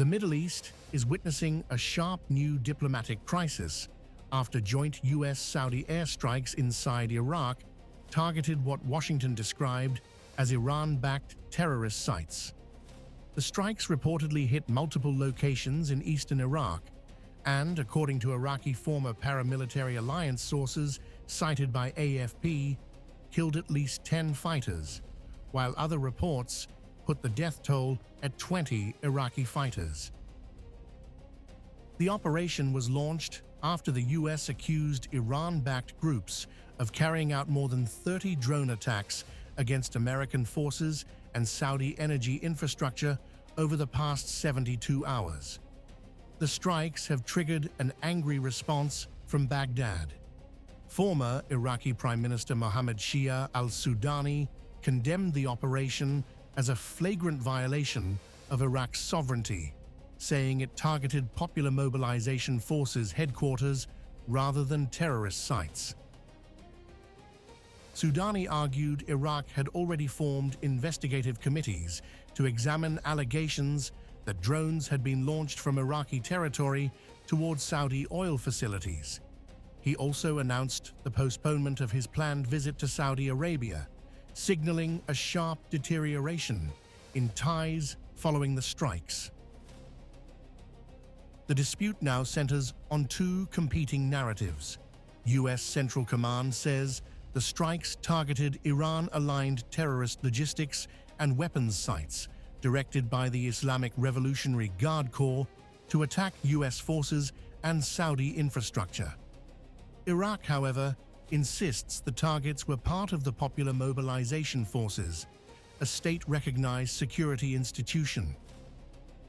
The Middle East is witnessing a sharp new diplomatic crisis after joint US-Saudi airstrikes inside Iraq targeted what Washington described as Iran-backed terrorist sites. The strikes reportedly hit multiple locations in eastern Iraq and, according to Iraqi former paramilitary alliance sources cited by AFP, killed at least 10 fighters, while other reports put the death toll at 20 Iraqi fighters. The operation was launched after the US accused Iran-backed groups of carrying out more than 30 drone attacks against American forces and Saudi energy infrastructure over the past 72 hours. The strikes have triggered an angry response from Baghdad. Former Iraqi Prime Minister Mohammed Shia al-Sudani condemned the operation as a flagrant violation of Iraq's sovereignty, saying it targeted Popular Mobilization Forces headquarters rather than terrorist sites. Sudani argued Iraq had already formed investigative committees to examine allegations that drones had been launched from Iraqi territory towards Saudi oil facilities. He also announced the postponement of his planned visit to Saudi Arabia, signaling a sharp deterioration in ties following the strikes. The dispute now centers on two competing narratives. US Central Command says the strikes targeted Iran-aligned terrorist logistics and weapons sites directed by the Islamic Revolutionary Guard Corps to attack US forces and Saudi infrastructure. Iraq, however, insists the targets were part of the Popular Mobilization Forces, a state-recognized security institution.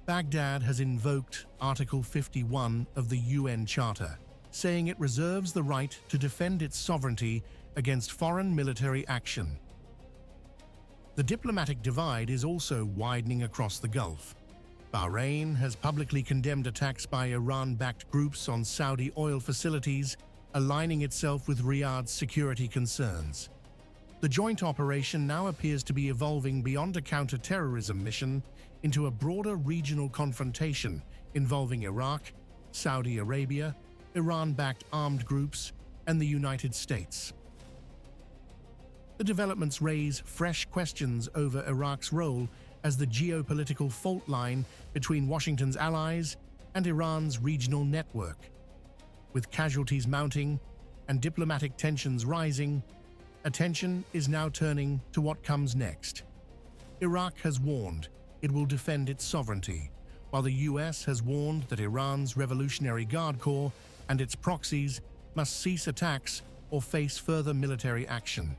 Baghdad has invoked Article 51 of the UN Charter, saying it reserves the right to defend its sovereignty against foreign military action. The diplomatic divide is also widening across the Gulf. Bahrain has publicly condemned attacks by Iran-backed groups on Saudi oil facilities, aligning itself with Riyadh's security concerns. The joint operation now appears to be evolving beyond a counter-terrorism mission into a broader regional confrontation involving Iraq, Saudi Arabia, Iran-backed armed groups, and the United States. The developments raise fresh questions over Iraq's role as the geopolitical fault line between Washington's allies and Iran's regional network. With casualties mounting and diplomatic tensions rising, attention is now turning to what comes next. Iraq has warned it will defend its sovereignty, while the US has warned that Iran's Revolutionary Guard Corps and its proxies must cease attacks or face further military action.